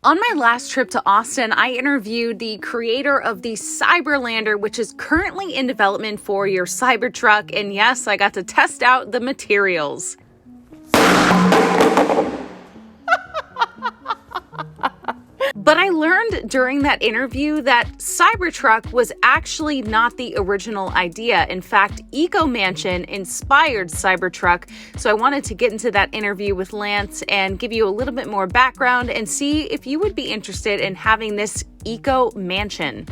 On my last trip to Austin, I interviewed the creator of the Cyberlander, which is currently in development for your Cybertruck. And yes, I got to test out the materials. But I learned during that interview that Cybertruck was actually not the original idea. In fact, EcoMansion inspired Cybertruck. So I wanted to get into that interview with Lance and give you a little bit more background and see if you would be interested in having this EcoMansion.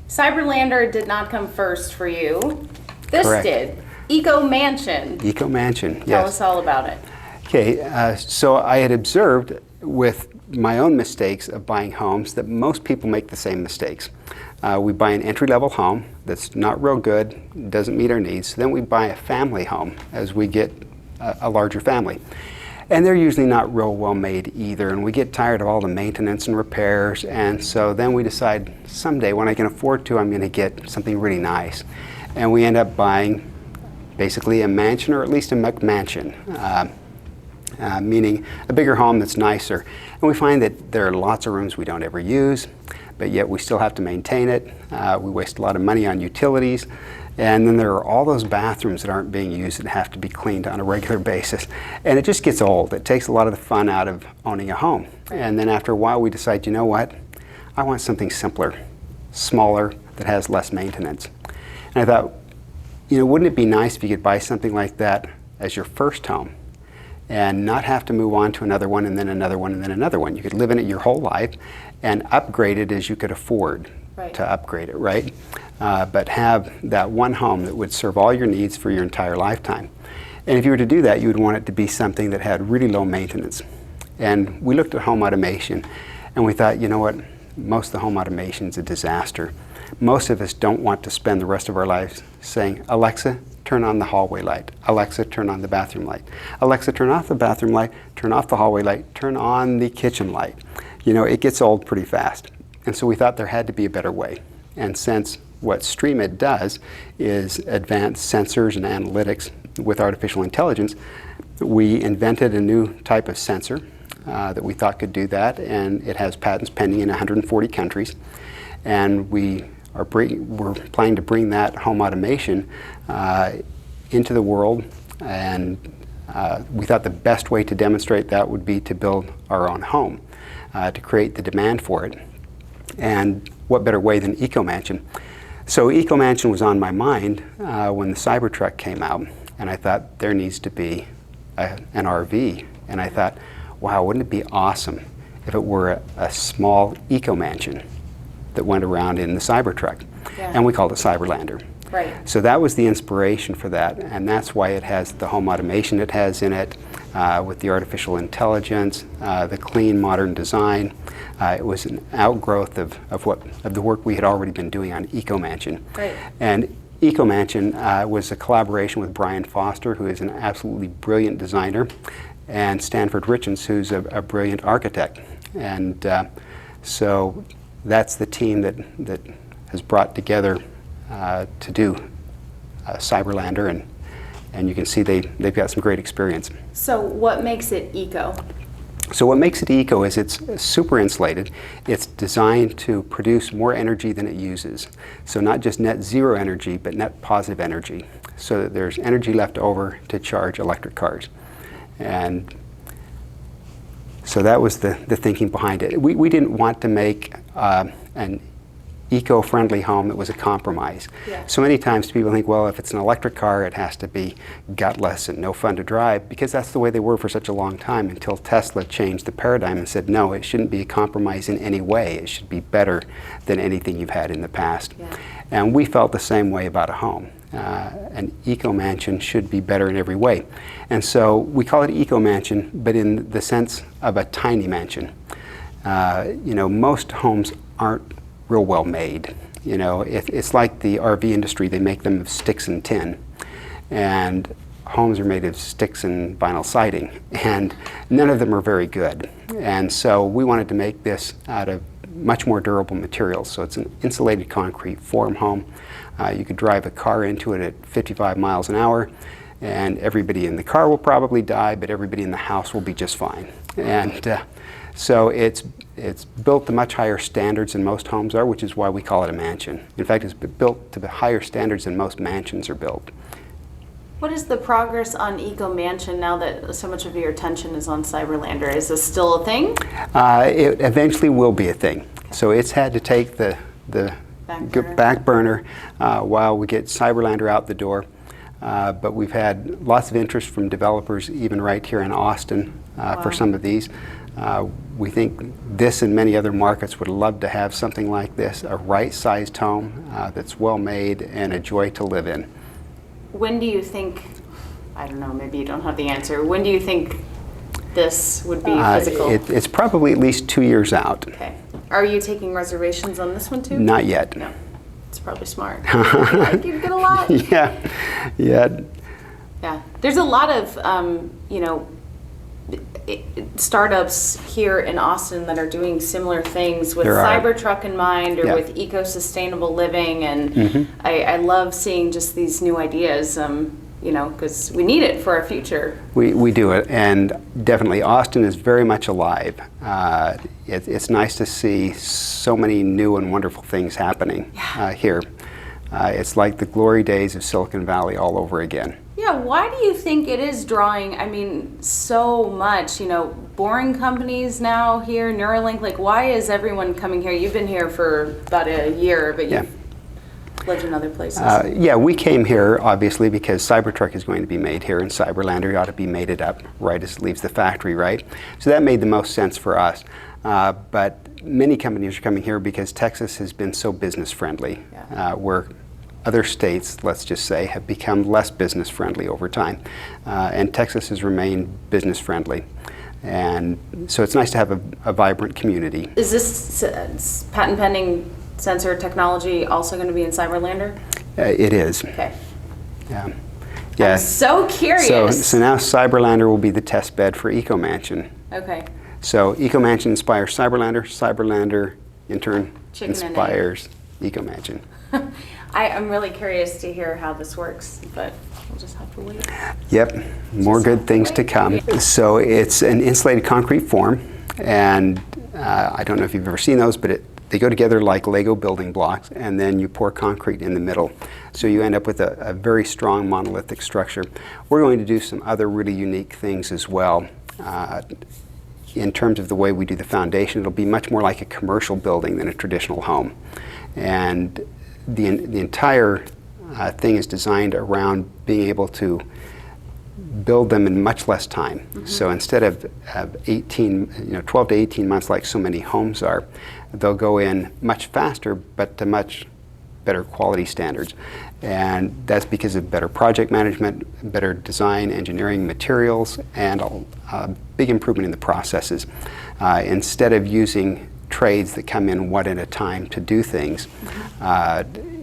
Cyberlander did not come first for you. This Correct. did. EcoMansion. EcoMansion, yes. Tell us all about it. Okay, so I had observed with my own mistakes of buying homes that most people make the same mistakes. We buy an entry-level home that's not real good, doesn't meet our needs. Then we buy a family home as we get a larger family. And they're usually not real well made either, and we get tired of all the maintenance and repairs, and so then we decide someday when I can afford to, I'm going to get something really nice. And we end up buying basically a mansion, or at least a McMansion. Meaning a bigger home that's nicer. And we find that there are lots of rooms we don't ever use, but yet we still have to maintain it. We waste a lot of money on utilities. And then there are all those bathrooms that aren't being used that have to be cleaned on a regular basis. And it just gets old. It takes a lot of the fun out of owning a home. And then after a while we decide, you know what? I want something simpler, smaller, that has less maintenance. And I thought, you know, wouldn't it be nice if you could buy something like that as your first home and not have to move on to another one and then another one and then another one. You could live in it your whole life and upgrade it as you could afford to upgrade it, right? But have that one home that would serve all your needs for your entire lifetime. And if you were to do that, you would want it to be something that had really low maintenance. And we looked at home automation and we thought, you know what, most of the home automation is a disaster. Most of us don't want to spend the rest of our lives saying, Alexa, turn on the hallway light. Alexa, turn on the bathroom light. Alexa, turn off the bathroom light, turn off the hallway light, turn on the kitchen light. You know, it gets old pretty fast. And so we thought there had to be a better way. And since what StreamIt does is advance sensors and analytics with artificial intelligence, we invented a new type of sensor that we thought could do that, and it has patents pending in 140 countries. And we're planning to bring that home automation into the world, and we thought the best way to demonstrate that would be to build our own home, to create the demand for it. And what better way than EcoMansion? So EcoMansion was on my mind when the Cybertruck came out, and I thought there needs to be an RV. And I thought, wow, wouldn't it be awesome if it were a small EcoMansion that went around in the Cybertruck? And we called it CyberLandr. Right. So that was the inspiration for that, and that's why it has the home automation it has in it, with the artificial intelligence, the clean modern design. It was an outgrowth of the work we had already been doing on EcoMansion. Right. And EcoMansion was a collaboration with Brian Foster, who is an absolutely brilliant designer, and Stanford Richens, who's a brilliant architect. And so that's the team that has brought together to do Cyberlander, and you can see they've got some great experience. So what makes it eco? So what makes it eco is it's super insulated. It's designed to produce more energy than it uses. So not just net zero energy, but net positive energy, so that there's energy left over to charge electric cars. And so that was the thinking behind it. We didn't want to make an eco-friendly home that was a compromise. Yeah. So many times people think, well, if it's an electric car, it has to be gutless and no fun to drive, because that's the way they were for such a long time, until Tesla changed the paradigm and said, no, it shouldn't be a compromise in any way. It should be better than anything you've had in the past. Yeah. And we felt the same way about a home. An eco-mansion should be better in every way. And so we call it eco-mansion, but in the sense of a tiny mansion. You know, most homes aren't real well made. You know, it's like the RV industry. They make them of sticks and tin, and homes are made of sticks and vinyl siding, and none of them are very good. And so we wanted to make this out of much more durable materials. So it's an insulated concrete form home. You could drive a car into it at 55 miles an hour, and everybody in the car will probably die, but everybody in the house will be just fine. And So it's built to much higher standards than most homes are, which is why we call it a mansion. In fact, it's built to the higher standards than most mansions are built. What is the progress on EcoMansion now that so much of your attention is on Cyberlander? Is this still a thing? It eventually will be a thing. So it's had to take the back burner while we get Cyberlander out the door. But we've had lots of interest from developers, even right here in Austin, for some of these. We think this and many other markets would love to have something like this, a right-sized home that's well made and a joy to live in. When do you think, I don't know, maybe you don't have the answer, when do you think this would be physical? It's probably at least 2 years out. Okay. Are you taking reservations on this one too? Not yet. No. It's probably smart. Like you'd get a lot. Yeah. There's a lot of, startups here in Austin that are doing similar things with Cybertruck in mind, or with eco-sustainable living, and I love seeing just these new ideas, because we need it for our future. We do it, and definitely Austin is very much alive. It's nice to see so many new and wonderful things happening here. It's like the glory days of Silicon Valley all over again. Yeah, why do you think it is drawing, so much, boring companies now here, Neuralink, like why is everyone coming here? You've been here for about a year, but you've lived in other places. We came here obviously because Cybertruck is going to be made here, and Cyberlander ought to be mated up right as it leaves the factory, right? So that made the most sense for us. But many companies are coming here because Texas has been so business friendly, where other states, let's just say, have become less business friendly over time. And Texas has remained business friendly. And so it's nice to have a vibrant community. Is this patent pending sensor technology also going to be in Cyberlander? It is. Okay. Yeah. I'm so curious. So now Cyberlander will be the test bed for EcoMansion. Okay. So EcoMansion inspires Cyberlander. Cyberlander, in turn, inspires EcoMansion. I'm really curious to hear how this works, but we'll just have to wait. Yep, more good things to come. So it's an insulated concrete form, and I don't know if you've ever seen those, but they go together like Lego building blocks, and then you pour concrete in the middle. So you end up with a very strong monolithic structure. We're going to do some other really unique things as well. In terms of the way we do the foundation, it'll be much more like a commercial building than a traditional home. And the entire thing is designed around being able to build them in much less time. So instead of 12 to 18 months like so many homes are, they'll go in much faster, but to much better quality standards. And that's because of better project management, better design, engineering, materials, and a big improvement in the processes. Instead of using trades that come in one at a time to do things,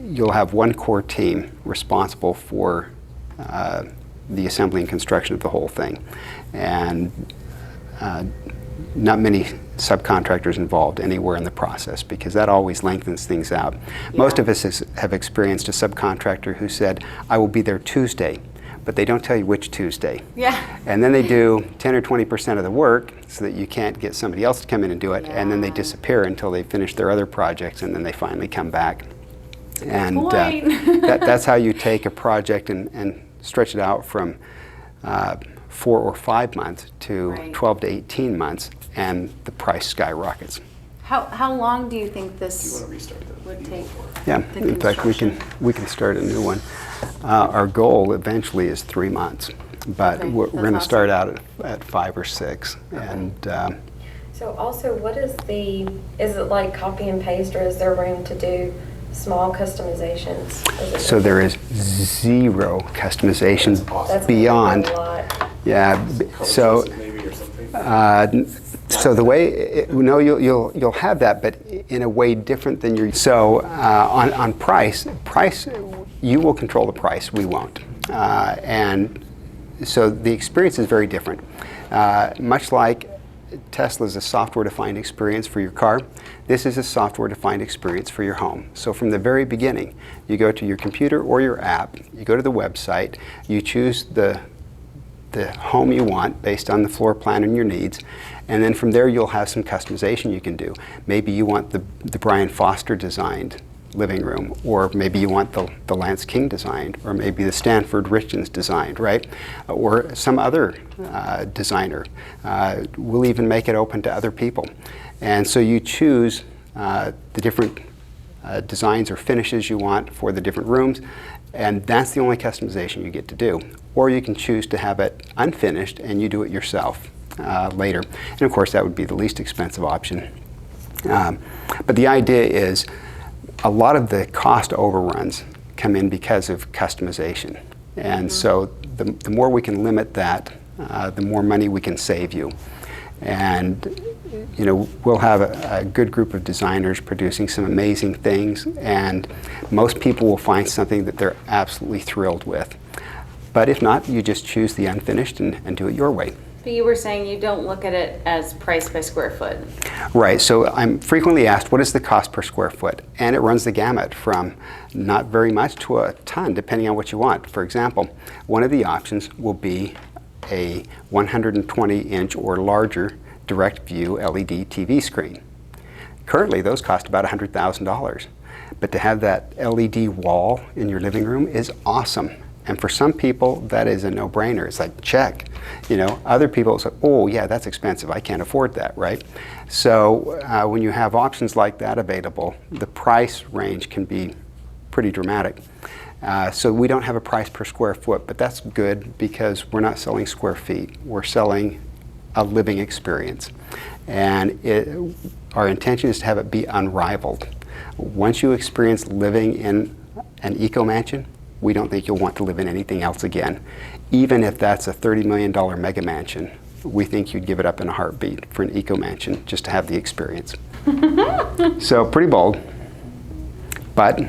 you'll have one core team responsible for the assembly and construction of the whole thing. And not many subcontractors involved anywhere in the process, because that always lengthens things out. Most of us have experienced a subcontractor who said, I will be there Tuesday, but they don't tell you which Tuesday. And then they do 10 or 20% of the work so that you can't get somebody else to come in and do it, and then they disappear until they finish their other projects, and then they finally come back. And that's how you take a project and stretch it out from 4 or 5 months to 12 to 18 months, and the price skyrockets. How long do you think this would take? Yeah, in fact, we can start a new one. Our goal eventually is 3 months, but we're going to start out at 5 or 6. And so also, what is is it like copy and paste, or is there room to do small customizations? So there is zero customization beyond. Yeah. So. So the way you'll have that, but in a way different than your. So on price, you will control the price. We won't, and so the experience is very different. Much like Tesla's a software-defined experience for your car, this is a software-defined experience for your home. So from the very beginning, you go to your computer or your app, you go to the website, you choose the the home you want based on the floor plan and your needs. And then from there, you'll have some customization you can do. Maybe you want the Brian Foster designed living room, or maybe you want the Lance King designed, or maybe the Stanford Richards designed, right? Or some other designer. We'll even make it open to other people. And so you choose the different designs or finishes you want for the different rooms, and that's the only customization you get to do. Or you can choose to have it unfinished and you do it yourself later. And of course, that would be the least expensive option. But the idea is, a lot of the cost overruns come in because of customization. And so the more we can limit that, the more money we can save you. And you know, we'll have a good group of designers producing some amazing things, and most people will find something that they're absolutely thrilled with. But if not, you just choose the unfinished and do it your way. But you were saying you don't look at it as price by square foot. Right, so I'm frequently asked, what is the cost per square foot? And it runs the gamut from not very much to a ton, depending on what you want. For example, one of the options will be a 120-inch or larger direct view LED TV screen. Currently, those cost about $100,000. But to have that LED wall in your living room is awesome. And for some people, that is a no-brainer. It's like, check. You know, other people say, oh yeah, that's expensive. I can't afford that, right? So when you have options like that available, the price range can be pretty dramatic. So we don't have a price per square foot, but that's good because we're not selling square feet. We're selling a living experience. And our intention is to have it be unrivaled. Once you experience living in an EcoMansion, we don't think you'll want to live in anything else again. Even if that's a $30 million mega mansion, we think you'd give it up in a heartbeat for an EcoMansion just to have the experience. So pretty bold, but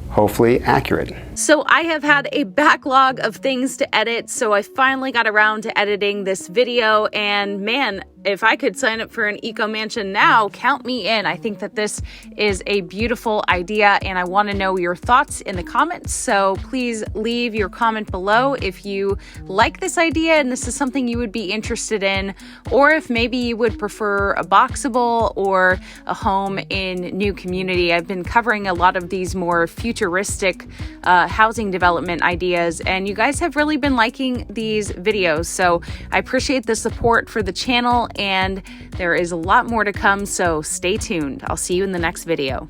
hopefully accurate. So I have had a backlog of things to edit, so I finally got around to editing this video, and man, if I could sign up for an EcoMansion now, count me in. I think that this is a beautiful idea, and I want to know your thoughts in the comments. So please leave your comment below if you like this idea and this is something you would be interested in, or if maybe you would prefer a boxable or a home in new community. I've been covering a lot of these more futuristic housing development ideas, and you guys have really been liking these videos. So I appreciate the support for the channel, and there is a lot more to come, so stay tuned. I'll see you in the next video.